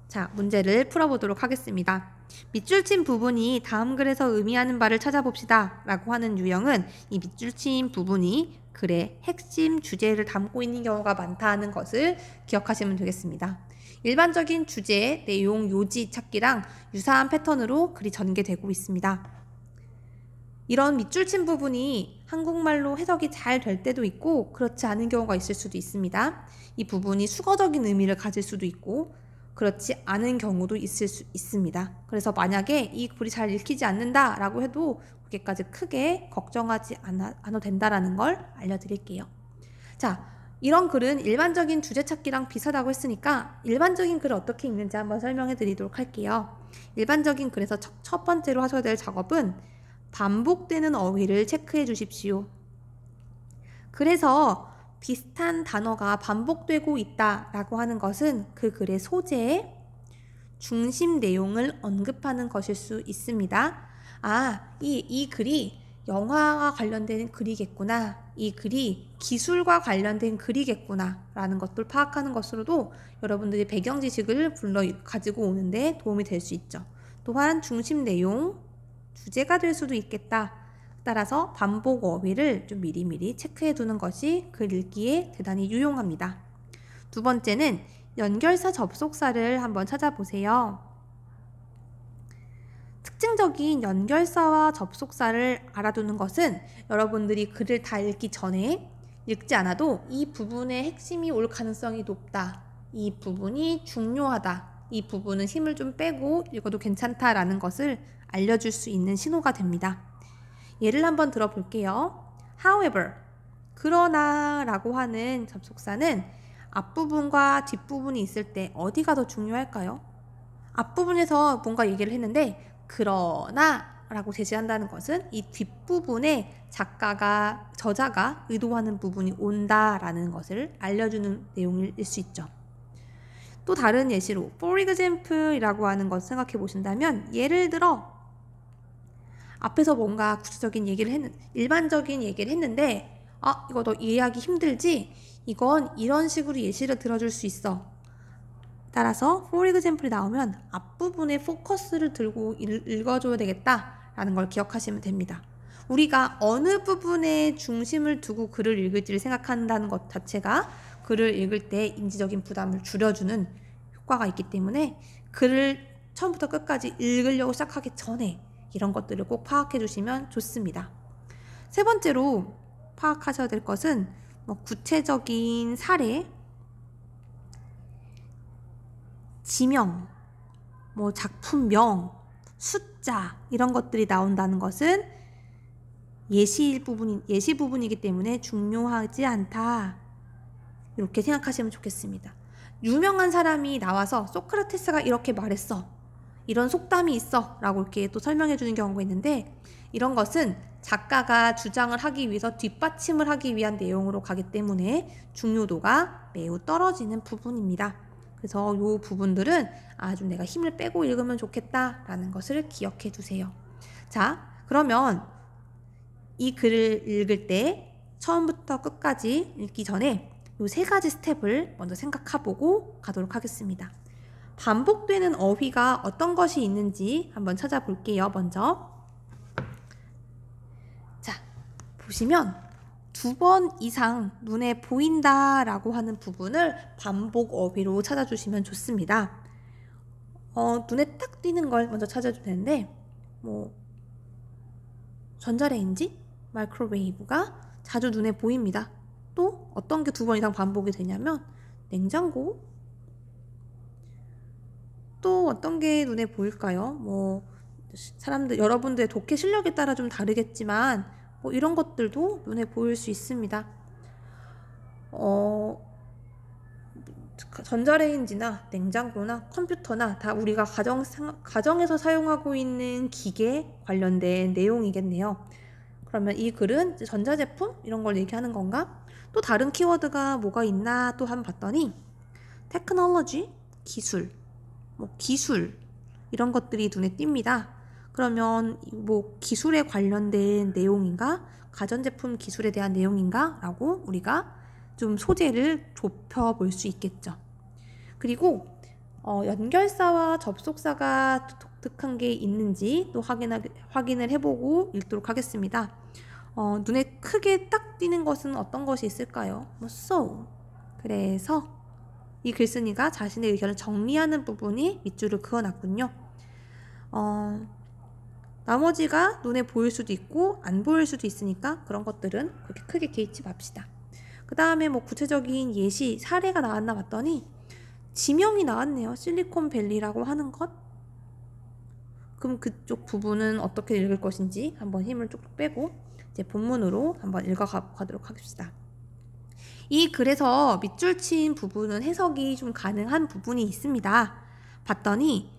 자, 문제를 풀어보도록 하겠습니다. 밑줄 친 부분이 다음 글에서 의미하는 바를 찾아봅시다 라고 하는 유형은 이 밑줄 친 부분이 글의 핵심 주제를 담고 있는 경우가 많다는 것을 기억하시면 되겠습니다. 일반적인 주제, 내용, 요지 찾기랑 유사한 패턴으로 글이 전개되고 있습니다. 이런 밑줄 친 부분이 한국말로 해석이 잘 될 때도 있고 그렇지 않은 경우가 있을 수도 있습니다. 이 부분이 수거적인 의미를 가질 수도 있고 그렇지 않은 경우도 있을 수 있습니다. 그래서 만약에 이 글이 잘 읽히지 않는다 라고 해도 그렇게까지 크게 걱정하지 않아도 된다라는 걸 알려드릴게요. 자, 이런 글은 일반적인 주제 찾기랑 비슷하다고 했으니까 일반적인 글을 어떻게 읽는지 한번 설명해 드리도록 할게요. 일반적인 글에서 첫 번째로 하셔야 될 작업은 반복되는 어휘를 체크해 주십시오. 그래서 비슷한 단어가 반복되고 있다라고 하는 것은 그 글의 소재의 중심 내용을 언급하는 것일 수 있습니다. 이 글이 영화와 관련된 글이겠구나. 이 글이 기술과 관련된 글이겠구나. 라는 것들 파악하는 것으로도 여러분들이 배경 지식을 가지고 오는데 도움이 될 수 있죠. 또한 중심 내용, 주제가 될 수도 있겠다. 따라서 반복 어휘를 좀 미리미리 체크해 두는 것이 글 읽기에 대단히 유용합니다. 두 번째는 연결사 접속사를 한번 찾아보세요. 특징적인 연결사와 접속사를 알아두는 것은 여러분들이 글을 다 읽기 전에 읽지 않아도 이 부분의 핵심이 올 가능성이 높다. 이 부분이 중요하다. 이 부분은 힘을 좀 빼고 읽어도 괜찮다라는 것을 알려줄 수 있는 신호가 됩니다. 예를 한번 들어볼게요. However, 그러나 라고 하는 접속사는 앞부분과 뒷부분이 있을 때 어디가 더 중요할까요? 앞부분에서 뭔가 얘기를 했는데 그러나 라고 제시한다는 것은 이 뒷부분에 저자가 의도하는 부분이 온다라는 것을 알려주는 내용일 수 있죠. 또 다른 예시로 for example 이라고 하는 것을 생각해 보신다면 예를 들어 앞에서 뭔가 구체적인 얘기를 일반적인 얘기를 했는데 이거 너 이해하기 힘들지? 이건 이런 식으로 예시를 들어줄 수 있어. 따라서 for example이 나오면 앞부분에 포커스를 들고 읽어줘야 되겠다라는 걸 기억하시면 됩니다. 우리가 어느 부분에 중심을 두고 글을 읽을지를 생각한다는 것 자체가 글을 읽을 때 인지적인 부담을 줄여주는 효과가 있기 때문에 글을 처음부터 끝까지 읽으려고 시작하기 전에 이런 것들을 꼭 파악해 주시면 좋습니다. 세 번째로 파악하셔야 될 것은 구체적인 사례, 지명, 작품명, 숫자 이런 것들이 나온다는 것은 예시 부분이기 때문에 중요하지 않다. 이렇게 생각하시면 좋겠습니다. 유명한 사람이 나와서 소크라테스가 이렇게 말했어. 이런 속담이 있어 라고 이렇게 또 설명해 주는 경우가 있는데 이런 것은 작가가 주장을 하기 위해서 뒷받침을 하기 위한 내용으로 가기 때문에 중요도가 매우 떨어지는 부분입니다. 그래서 이 부분들은 좀 내가 힘을 빼고 읽으면 좋겠다 라는 것을 기억해 두세요. 자, 그러면 이 글을 읽을 때 처음부터 끝까지 읽기 전에 이 세 가지 스텝을 먼저 생각해보고 가도록 하겠습니다. 반복되는 어휘가 어떤 것이 있는지 한번 찾아볼게요. 먼저 자, 보시면 2번 이상 눈에 보인다 라고 하는 부분을 반복 어휘로 찾아주시면 좋습니다. 눈에 딱 띄는 걸 먼저 찾아도 되는데 전자레인지, 마이크로웨이브가 자주 눈에 보입니다. 또 어떤 게 2번 이상 반복이 되냐면 냉장고, 또 어떤 게 눈에 보일까요? 여러분들의 독해 실력에 따라 좀 다르겠지만 이런 것들도 눈에 보일 수 있습니다. 전자레인지나 냉장고나 컴퓨터나 다 우리가 가정에서 사용하고 있는 기계 관련된 내용이겠네요. 그러면 이 글은 전자제품 이런 걸 얘기하는 건가? 또 다른 키워드가 뭐가 있나 또 한번 봤더니 테크놀로지, 기술, 기술 이런 것들이 눈에 띕니다. 그러면 기술에 관련된 내용인가? 가전제품 기술에 대한 내용인가? 라고 우리가 좀 소재를 좁혀볼 수 있겠죠. 그리고 연결사와 접속사가 독특한 게 있는지 또 확인을 해보고 읽도록 하겠습니다. 눈에 크게 딱 띄는 것은 어떤 것이 있을까요? so. 그래서 이 글쓴이가 자신의 의견을 정리하는 부분이 밑줄을 그어놨군요. 나머지가 눈에 보일 수도 있고 안 보일 수도 있으니까 그런 것들은 그렇게 크게 개의치 맙시다. 그 다음에 뭐 구체적인 예시, 사례가 나왔나 봤더니 지명이 나왔네요. 실리콘밸리라고 하는 것. 그럼 그쪽 부분은 어떻게 읽을 것인지 한번 힘을 쭉쭉 빼고 이제 본문으로 한번 읽어가도록 하겠습니다. 이 글에서 밑줄 친 부분은 해석이 좀 가능한 부분이 있습니다. 봤더니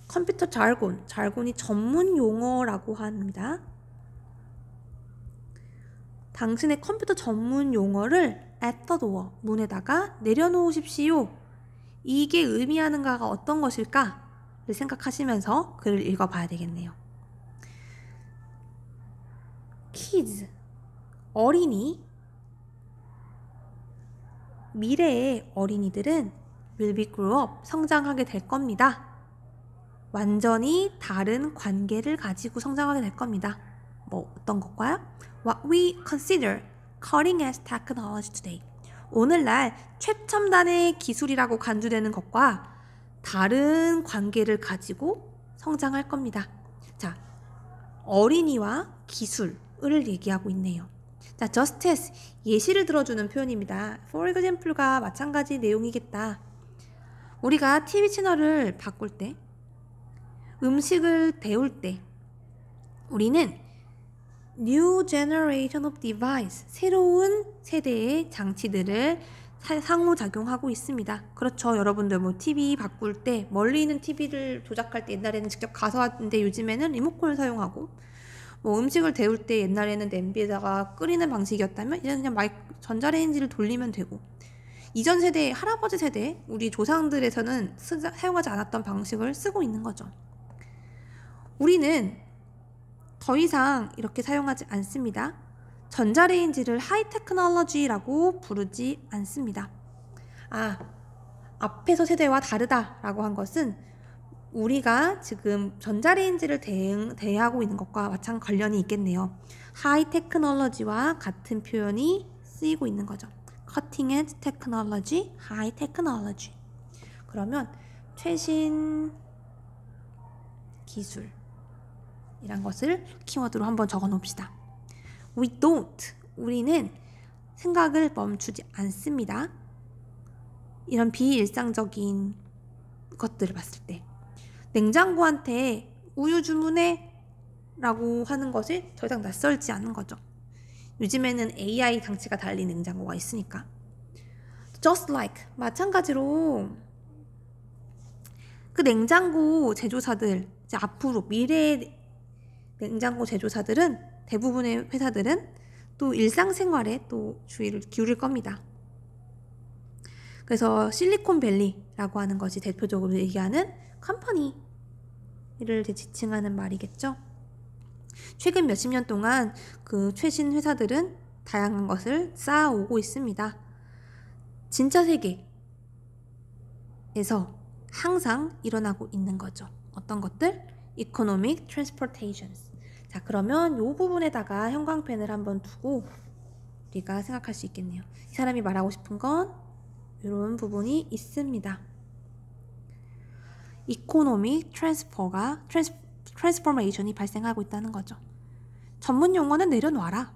컴퓨터 자르곤이 전문 용어라고 합니다. 당신의 컴퓨터 전문 용어를 at the door, 문에다가 내려놓으십시오. 이게 의미하는가가 어떤 것일까를 생각하시면서 글을 읽어봐야 되겠네요. kids, 어린이. 미래의 어린이들은 will be grow up, 성장하게 될 겁니다. 완전히 다른 관계를 가지고 성장하게 될 겁니다. 뭐 어떤 것과요? What we consider cutting edge technology today. 오늘날 최첨단의 기술이라고 간주되는 것과 다른 관계를 가지고 성장할 겁니다. 자, 어린이와 기술을 얘기하고 있네요. 자, just as, 예시를 들어주는 표현입니다. For example가 마찬가지 내용이겠다. 우리가 TV 채널을 바꿀 때, 음식을 데울 때 우리는 New Generation of Device, 새로운 세대의 장치들을 상호작용하고 있습니다. 그렇죠. 여러분들 뭐 TV 바꿀 때, 멀리 있는 TV를 조작할 때 옛날에는 직접 가서 왔는데 요즘에는 리모컨을 사용하고, 뭐 음식을 데울 때 옛날에는 냄비에다가 끓이는 방식이었다면 이제는 그냥 전자레인지를 돌리면 되고, 이전 세대, 할아버지 세대, 우리 조상들에서는 사용하지 않았던 방식을 쓰고 있는 거죠. 우리는 더 이상 이렇게 사용하지 않습니다. 전자레인지를 하이테크놀로지라고 부르지 않습니다. 앞에서 세대와 다르다라고 한 것은 우리가 지금 전자레인지를 대하고 있는 것과 마찬가지 관련이 있겠네요. 하이테크놀로지와 같은 표현이 쓰이고 있는 거죠. Cutting edge technology, high technology. 그러면 최신 기술 이란 것을 키워드로 한번 적어 놓읍시다. We don't, 우리는 생각을 멈추지 않습니다. 이런 비일상적인 것들을 봤을 때 냉장고한테 우유 주문해 라고 하는 것이 더 이상 낯설지 않은 거죠. 요즘에는 AI 장치가 달린 냉장고가 있으니까. Just like, 마찬가지로 그 냉장고 제조사들, 이제 앞으로 미래의 냉장고 제조사들은, 대부분의 회사들은 또 일상생활에 또 주의를 기울일 겁니다. 그래서 실리콘밸리라고 하는 것이 대표적으로 얘기하는 컴퍼니를 지칭하는 말이겠죠. 최근 몇십 년 동안 그 최신 회사들은 다양한 것을 쌓아오고 있습니다. 진짜 세계에서 항상 일어나고 있는 거죠. 어떤 것들? Economic Transportations. 자, 그러면 이 부분에다가 형광펜을 한번 두고 우리가 생각할 수 있겠네요. 이 사람이 말하고 싶은 건 이런 부분이 있습니다. Economic Transformation이 발생하고 있다는 거죠. 전문 용어는 내려놔라.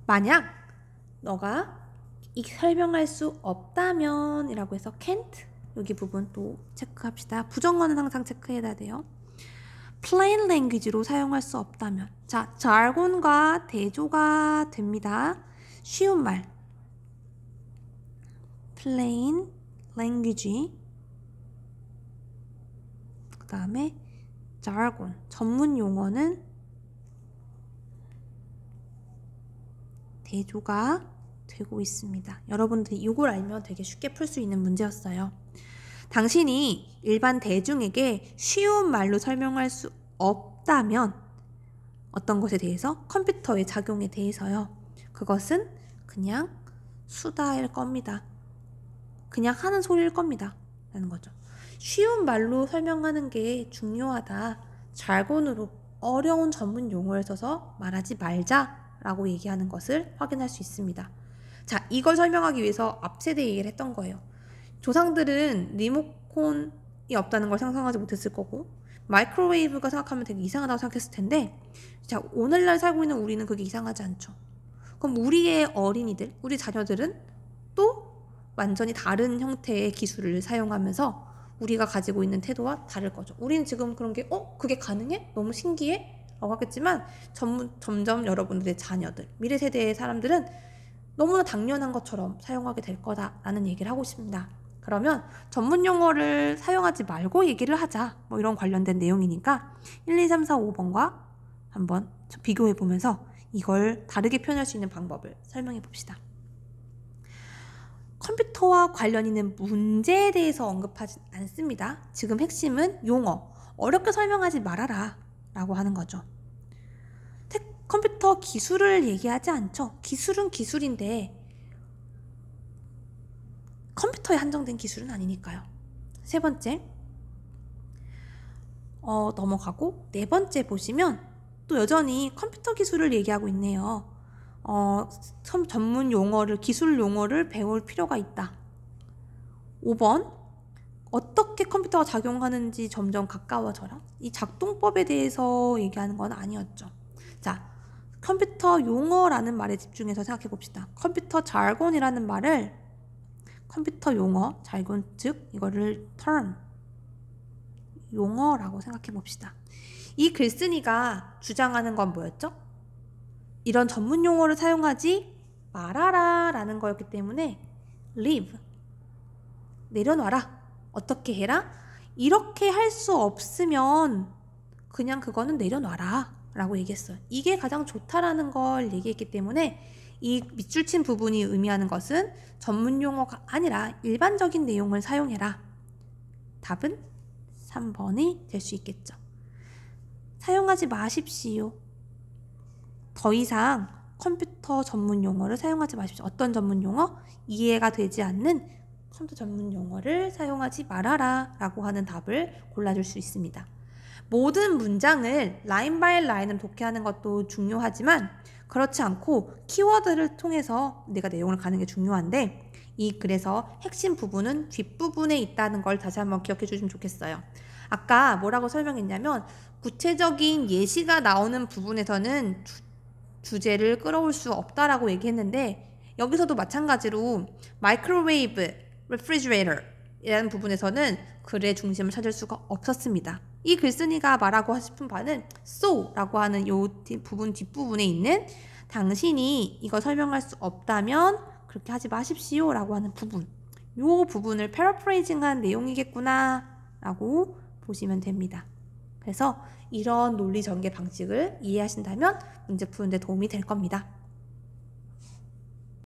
만약 너가 설명할 수 없다면 이라고 해서 can't, 여기 부분 또 체크합시다. 부정어는 항상 체크해야 돼요. plain language로 사용할 수 없다면, 자, 자르곤과 대조가 됩니다. 쉬운 말 plain language, 그 다음에 자르곤, 전문 용어는 대조가 되고 있습니다. 여러분들이 이걸 알면 되게 쉽게 풀 수 있는 문제였어요. 당신이 일반 대중에게 쉬운 말로 설명할 수 없다면 어떤 것에 대해서? 컴퓨터의 작용에 대해서요. 그것은 그냥 수다일 겁니다. 그냥 하는 소리일 겁니다. 라는 거죠. 쉬운 말로 설명하는 게 중요하다. 잘곤으로 어려운 전문 용어를 써서 말하지 말자라고 얘기하는 것을 확인할 수 있습니다. 자, 이걸 설명하기 위해서 앞 세대 얘기를 했던 거예요. 조상들은 리모컨이 없다는 걸 상상하지 못했을 거고 마이크로웨이브가 생각하면 되게 이상하다고 생각했을 텐데 자, 오늘날 살고 있는 우리는 그게 이상하지 않죠. 그럼 우리의 어린이들, 우리 자녀들은 또 완전히 다른 형태의 기술을 사용하면서 우리가 가지고 있는 태도와 다를 거죠. 우리는 지금 그런 게 그게 가능해? 너무 신기해? 라고 하겠지만 점점 여러분들의 자녀들, 미래 세대의 사람들은 너무나 당연한 것처럼 사용하게 될 거다라는 얘기를 하고 싶습니다. 그러면 전문 용어를 사용하지 말고 얘기를 하자. 뭐 이런 관련된 내용이니까 1, 2, 3, 4, 5번과 한번 비교해 보면서 이걸 다르게 표현할 수 있는 방법을 설명해 봅시다. 컴퓨터와 관련 있는 문제에 대해서 언급하지 않습니다. 지금 핵심은 용어, 어렵게 설명하지 말아라 라고 하는 거죠. 컴퓨터 기술을 얘기하지 않죠. 기술은 기술인데 컴퓨터에 한정된 기술은 아니니까요. 세 번째 넘어가고 네 번째 보시면 또 여전히 컴퓨터 기술을 얘기하고 있네요. 전문 용어를, 기술 용어를 배울 필요가 있다. 5번 어떻게 컴퓨터가 작용하는지 점점 가까워져라. 이 작동법에 대해서 얘기하는 건 아니었죠. 자, 컴퓨터 용어라는 말에 집중해서 생각해 봅시다. 컴퓨터 잘곤이라는 말을 컴퓨터 용어, 잘곤 즉 이거를 term, 용어라고 생각해 봅시다. 이 글쓴이가 주장하는 건 뭐였죠? 이런 전문 용어를 사용하지 말아라 라는 거였기 때문에 leave, 내려놔라. 어떻게 해라? 이렇게 할 수 없으면 그냥 그거는 내려놔라 라고 얘기했어요. 이게 가장 좋다라는 걸 얘기했기 때문에 이 밑줄 친 부분이 의미하는 것은 전문 용어가 아니라 일반적인 내용을 사용해라. 답은 3번이 될 수 있겠죠. 사용하지 마십시오. 더 이상 컴퓨터 전문 용어를 사용하지 마십시오. 어떤 전문 용어? 이해가 되지 않는 컴퓨터 전문 용어를 사용하지 말아라 라고 하는 답을 골라줄 수 있습니다. 모든 문장을 라인 바이 라인으로 독해하는 것도 중요하지만 그렇지 않고 키워드를 통해서 내가 내용을 가는 게 중요한데 그래서 핵심 부분은 뒷부분에 있다는 걸 다시 한번 기억해 주시면 좋겠어요. 아까 뭐라고 설명했냐면 구체적인 예시가 나오는 부분에서는 주제를 끌어올 수 없다라고 얘기했는데 여기서도 마찬가지로 마이크로웨이브, 레프리지레이터 이라는 부분에서는 글의 중심을 찾을 수가 없었습니다. 이 글쓴이가 말하고 싶은 바는 so 라고 하는 이 부분 뒷부분에 있는 당신이 이거 설명할 수 없다면 그렇게 하지 마십시오 라고 하는 부분, 이 부분을 패러프레이징한 내용이겠구나 라고 보시면 됩니다. 그래서 이런 논리 전개 방식을 이해하신다면 문제 푸는 데 도움이 될 겁니다.